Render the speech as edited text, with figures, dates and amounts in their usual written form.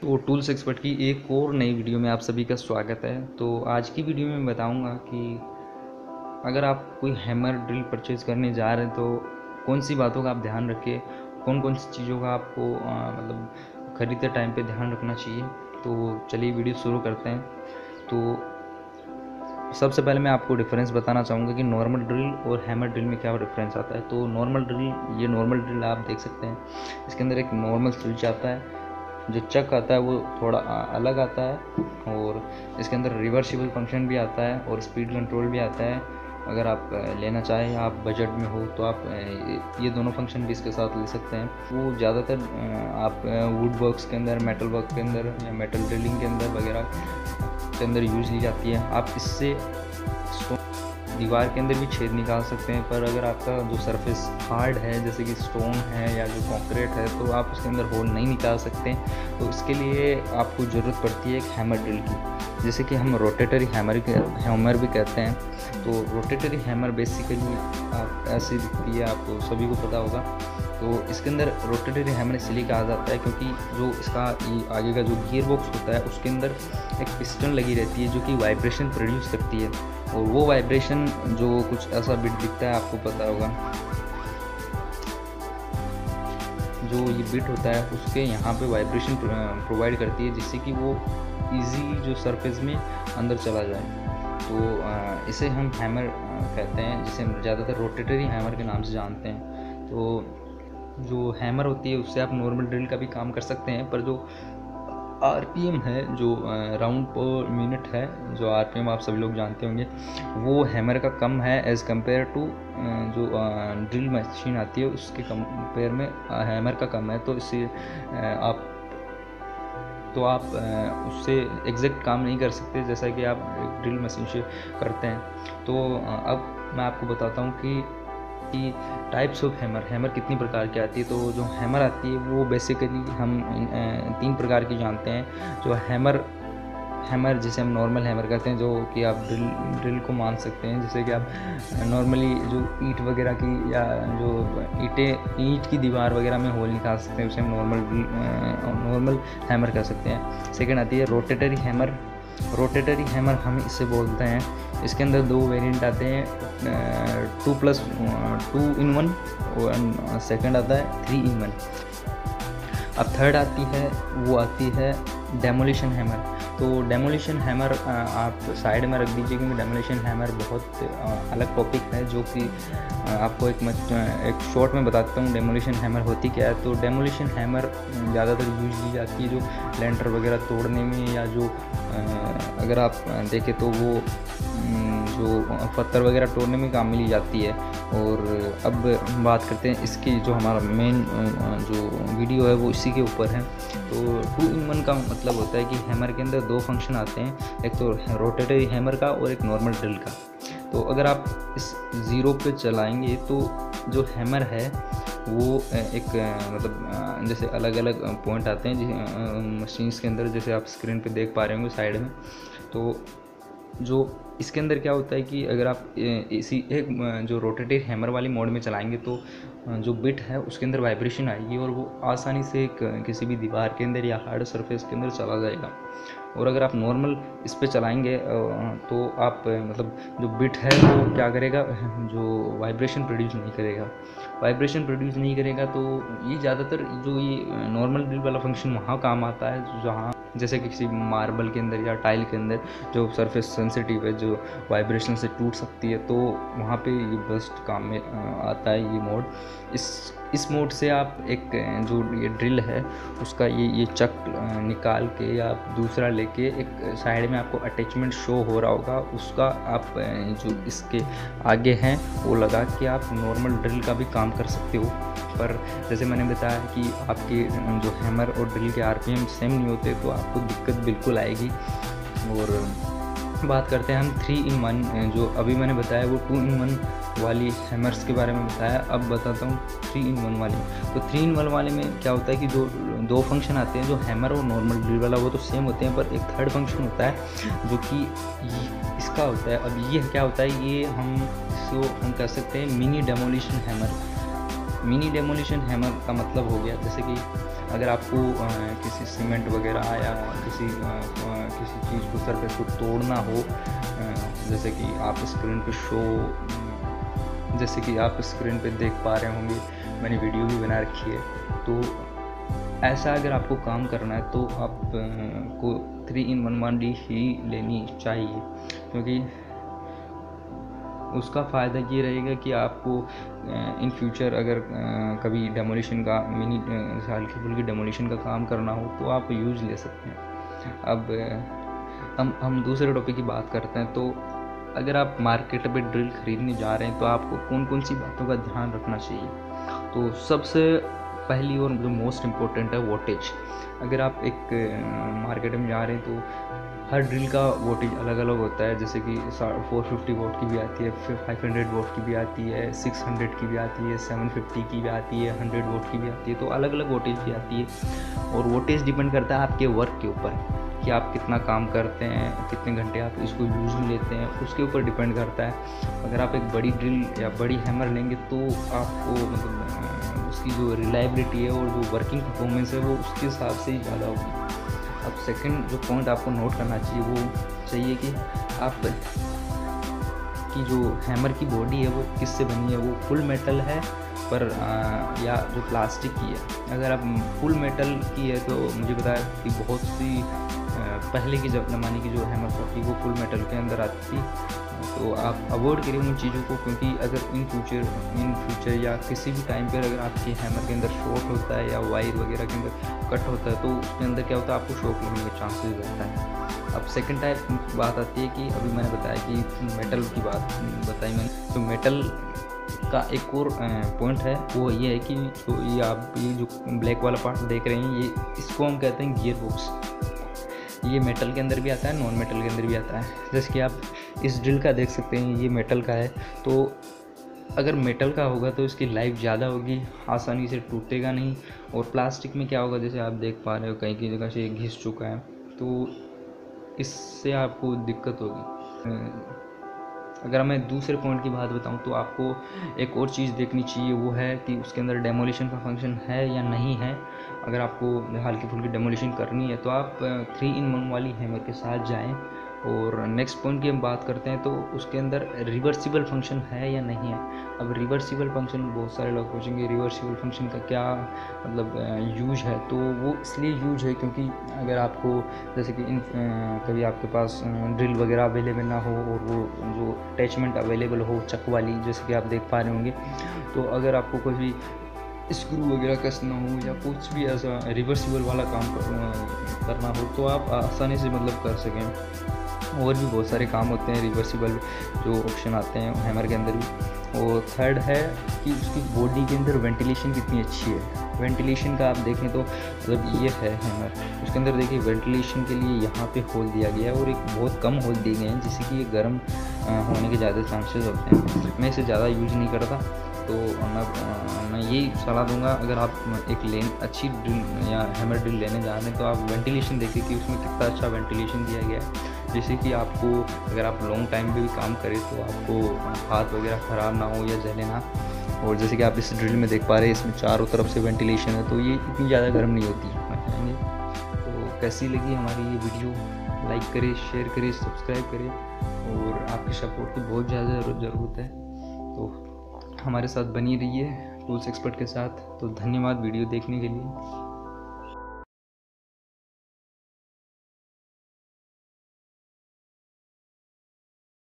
तो tools expert की एक और नई वीडियो में आप सभी का स्वागत है। तो आज की वीडियो में बताऊंगा कि अगर आप कोई हैमर ड्रिल परचेज़ करने जा रहे हैं तो कौन सी बातों का आप ध्यान रखें, कौन कौन सी चीज़ों का आपको मतलब ख़रीदते टाइम पे ध्यान रखना चाहिए। तो चलिए वीडियो शुरू करते हैं। तो सबसे पहले मैं आपको डिफरेंस बताना चाहूँगा कि नॉर्मल ड्रिल और हैमर ड्रिल में क्या डिफरेंस आता है। तो नॉर्मल ड्रिल, ये नॉर्मल ड्रिल आप देख सकते हैं, इसके अंदर एक नॉर्मल स्विच आता है, जो चक आता है वो थोड़ा अलग आता है, और इसके अंदर रिवर्सिबल फंक्शन भी आता है और स्पीड कंट्रोल भी आता है। अगर आप लेना चाहें, आप बजट में हो, तो आप ये दोनों फंक्शन भी इसके साथ ले सकते हैं। वो ज़्यादातर आप वुड वर्क्स के अंदर, मेटल वर्क के अंदर या मेटल ड्रिलिंग के अंदर वगैरह के अंदर यूज़ ली जाती है। आप इससे दीवार के अंदर भी छेद निकाल सकते हैं, पर अगर आपका जो सरफेस हार्ड है, जैसे कि स्टोन है या जो कंक्रीट है, तो आप उसके अंदर होल नहीं निकाल सकते। तो इसके लिए आपको ज़रूरत पड़ती है एक हैमर ड्रिल की, जैसे कि हम रोटेटरी हैमर भी कहते हैं। तो रोटेटरी हैमर बेसिकली आप ऐसी दिखती है, आपको सभी को पता होगा। तो इसके अंदर रोटेटरी हैमर इसलिए कहा जाता है क्योंकि जो इसका आगे का जो गियर बॉक्स होता है उसके अंदर एक पिस्टन लगी रहती है जो कि वाइब्रेशन प्रोड्यूस करती है, और वो वाइब्रेशन जो कुछ ऐसा बिट दिखता है, आपको पता होगा, जो ये बिट होता है उसके यहाँ पे वाइब्रेशन प्रोवाइड करती है, जिससे कि वो इजीली जो सरफेस में अंदर चला जाए। तो इसे हम हैमर कहते हैं, जिसे हम ज़्यादातर रोटेटरी हैमर के नाम से जानते हैं। तो जो हैमर होती है उससे आप नॉर्मल ड्रिल का भी काम कर सकते हैं, पर जो आरपीएम है, जो राउंड पर मिनट है, जो आरपीएम आप सभी लोग जानते होंगे, वो हैमर का कम है एज़ कम्पेयर टू जो ड्रिल मशीन आती है उसके कंपेयर में हैमर का कम है। तो इससे आप उससे एग्जैक्ट काम नहीं कर सकते जैसा कि आप ड्रिल मशीन से करते हैं। तो अब मैं आपको बताता हूँ कि टाइप्स ऑफ हैमर कितनी प्रकार की आती है। तो जो हैमर आती है वो बेसिकली हम 3 प्रकार की जानते हैं। जो हैमर जिसे हम नॉर्मल हैमर कहते हैं, जो कि आप ड्रिल को मान सकते हैं, जैसे कि आप नॉर्मली जो ईंट वगैरह की या जो ईंट की दीवार वगैरह में होल निकाल सकते हैं, उसे हम नॉर्मल हैमर कह सकते हैं। सेकेंड आती है रोटेटरी हैमर। रोटेटरी हैमर हम इसे बोलते हैं, इसके अंदर 2 वेरिएंट आते हैं, 2 in 1, और सेकंड आता है 3 in 1। अब थर्ड आती है डेमोलिशन हैमर। तो डेमोलिशन हैमर आप साइड में रख दीजिए, क्योंकि डेमोलिशन हैमर बहुत अलग टॉपिक है, जो कि आपको एक शॉर्ट में बताता हूँ डेमोलिशन हैमर होती क्या है। तो डेमोलिशन हैमर ज़्यादातर यूज ली जाती है जो लेंटर वगैरह तोड़ने में, या जो अगर आप देखें तो वो जो पत्थर वगैरह तोड़ने में काम में ली जाती है। और अब बात करते हैं इसकी, जो हमारा मेन जो वीडियो है वो इसी के ऊपर है। तो 2 in 1 का मतलब होता है कि हैमर के अंदर 2 फंक्शन आते हैं, एक तो रोटेटरी हैमर का और एक नॉर्मल ड्रिल का। तो अगर आप इस 0 पे चलाएंगे तो जो हैमर है वो एक मतलब जैसे अलग अलग पॉइंट आते हैं मशीन्स के अंदर, जैसे आप स्क्रीन पे देख पा रहे होंगे साइड में। तो जो इसके अंदर क्या होता है कि अगर आप इसी एक जो रोटेटरी हैमर वाली मोड में चलाएंगे तो जो बिट है उसके अंदर वाइब्रेशन आएगी, और वो आसानी से किसी भी दीवार के अंदर या हार्ड सरफेस के अंदर चला जाएगा। और अगर आप नॉर्मल इस पे चलाएंगे तो आप मतलब जो बिट है वो क्या करेगा, जो वाइब्रेशन प्रोड्यूस नहीं करेगा। तो ये ज़्यादातर जो ये नॉर्मल ड्रिल वाला फंक्शन वहाँ काम आता है, जहाँ जैसे कि किसी मार्बल के अंदर या टाइल के अंदर जो सरफेस सेंसिटिव है, जो वाइब्रेशन से टूट सकती है, तो वहाँ पे ये बेस्ट काम में आता है ये मोड। इस मोड से आप एक जो ये ड्रिल है उसका ये चक निकाल के या आप दूसरा लेके एक साइड में आपको अटैचमेंट शो हो रहा होगा, उसका आप जो इसके आगे हैं वो लगा के आप नॉर्मल ड्रिल का भी काम कर सकते हो। पर जैसे मैंने बताया कि आपके जो हैमर और ड्रिल के आरपीएम सेम नहीं होते, तो आपको दिक्कत बिल्कुल आएगी। और बात करते हैं हम 3 in 1, जो अभी मैंने बताया वो 2 in 1 वाली हैमर्स के बारे में बताया। अब बताता हूँ 3 in 1 वाली। तो 3 in 1 वाले में क्या होता है कि जो 2 फंक्शन आते हैं, जो हैमर और नॉर्मल ड्रिल वाला वो तो सेम होते हैं, पर एक थर्ड फंक्शन होता है जो कि इसका होता है। अब ये क्या होता है, ये हम कह सकते हैं mini demolition hammer. Mini demolition hammer का मतलब हो गया जैसे कि अगर आपको किसी सीमेंट वगैरह या किसी चीज़ को सरफेस को तोड़ना हो, जैसे कि आप स्क्रीन पे देख पा रहे होंगे, मैंने वीडियो भी बना रखी है। तो ऐसा अगर आपको काम करना है तो आप को 3-in-1 वाली ही लेनी चाहिए, क्योंकि उसका फ़ायदा ये रहेगा कि आपको इन फ्यूचर अगर कभी डेमोलिशन का हल्की फुल्की डेमोलिशन का काम करना हो तो आप यूज़ ले सकते हैं। अब हम दूसरे टॉपिक की बात करते हैं। तो अगर आप मार्केट पे ड्रिल खरीदने जा रहे हैं तो आपको कौन कौन सी बातों का ध्यान रखना चाहिए। तो सबसे पहली और जो मोस्ट इम्पोर्टेंट है वोल्टेज। अगर आप एक मार्केट में जा रहे हैं तो हर ड्रिल का वोल्टेज अलग अलग होता है, जैसे कि 450 वोल्ट की भी आती है, फिर 500 वोल्ट की भी आती है, 600 की भी आती है, 750 की भी आती है, 100 वोल्ट की भी आती है। तो अलग अलग वोल्टेज की आती है और वोल्टेज डिपेंड करता है आपके वर्क के ऊपर कि आप कितना काम करते हैं, कितने घंटे आप इसको यूज़ में लेते हैं, उसके ऊपर डिपेंड करता है। अगर आप एक बड़ी ड्रिल या बड़ी हैमर लेंगे तो आपको मतलब उसकी जो रिलायबिलिटी है और जो वर्किंग परफॉर्मेंस है वो उसके हिसाब से ही ज़्यादा होगी। अब सेकंड जो पॉइंट आपको नोट करना चाहिए वो चाहिए कि आप की जो हैमर की बॉडी है वो किससे बनी है, वो फुल मेटल है पर या जो प्लास्टिक की है। अगर आप फुल मेटल की है तो मुझे पता है कि बहुत सी पहले की ज़माने की जो हैमर थी वो फुल मेटल के अंदर आती थी। तो आप अवॉइड करिए उन चीज़ों को, क्योंकि अगर इन फ्यूचर या किसी भी टाइम पर अगर आपके हैमर के अंदर शॉर्ट होता है या वायर वगैरह के अंदर कट होता है तो उसके अंदर क्या होता है, आपको शॉक लगने के चांसेस रहता है। अब सेकंड टाइप बात आती है कि अभी मैंने बताया कि मेटल की बात बताई मैंने, तो मेटल का एक और पॉइंट है वो ये है कि जो ये जो ब्लैक वाला पार्ट देख रहे हैं, ये इसको हम कहते हैं गियर बॉक्स। ये मेटल के अंदर भी आता है, नॉन मेटल के अंदर भी आता है। जैसे कि आप इस ड्रिल का देख सकते हैं, ये मेटल का है। तो अगर मेटल का होगा तो इसकी लाइफ ज़्यादा होगी, आसानी से टूटेगा नहीं। और प्लास्टिक में क्या होगा, जैसे आप देख पा रहे हो कहीं की जगह से घिस चुका है तो इससे आपको दिक्कत होगी। अगर मैं दूसरे पॉइंट की बात बताऊं तो आपको एक और चीज़ देखनी चाहिए, वो है कि उसके अंदर डेमोलिशन का फंक्शन है या नहीं है। अगर आपको हल्की फुल्की डेमोलिशन करनी है तो आप 3-in-1 वाली हैमर के साथ जाएं। और नेक्स्ट पॉइंट की हम बात करते हैं तो उसके अंदर रिवर्सिबल फंक्शन है या नहीं है। अब रिवर्सिबल फंक्शन बहुत सारे लोग पूछेंगे रिवर्सिबल फंक्शन का क्या मतलब यूज है। तो वो इसलिए यूज है क्योंकि अगर आपको जैसे कि कभी आपके पास ड्रिल वगैरह अवेलेबल ना हो और वो जो अटैचमेंट अवेलेबल हो चक वाली, जैसे कि आप देख पा रहे होंगे, तो अगर आपको कोई भी स्क्रू वगैरह कसना हो या कुछ भी ऐसा रिवर्सिबल वाला काम करना हो तो आप आसानी से मतलब कर सकें। और भी बहुत सारे काम होते हैं रिवर्सिबल जो ऑप्शन आते हैं हैमर के अंदर भी। और थर्ड है कि उसकी बॉडी के अंदर वेंटिलेशन कितनी अच्छी है। वेंटिलेशन का आप देखें तो मतलब ये है हैमर, उसके अंदर देखिए वेंटिलेशन के लिए यहाँ पे होल दिया गया है और एक बहुत कम होल दिए गए हैं जिससे कि ये गर्म होने के ज़्यादा चांसेस होते हैं। मैं इसे ज़्यादा यूज नहीं करता, तो मैं यही सलाह दूंगा अगर आप एक अच्छी ड्रिल या हैमर ड्रिल लेने जा रहे हैं तो आप वेंटिलेशन देखिए कि उसमें कितना अच्छा वेंटिलेशन दिया गया है, जैसे कि आपको अगर आप लॉन्ग टाइम पे भी काम करें तो आपको हाथ वगैरह ख़राब ना हो या जले ना। और जैसे कि आप इस ड्रिल में देख पा रहे हैं इसमें चारों तरफ से वेंटिलेशन है तो ये इतनी ज़्यादा गर्म नहीं होती है। तो कैसी लगी हमारी ये वीडियो, लाइक करें, शेयर करें, सब्सक्राइब करें और आपकी सपोर्ट की बहुत ज़्यादा ज़रूरत है। तो हमारे साथ बनी रहिए टूल्स एक्सपर्ट के साथ। तो धन्यवाद वीडियो देखने के लिए।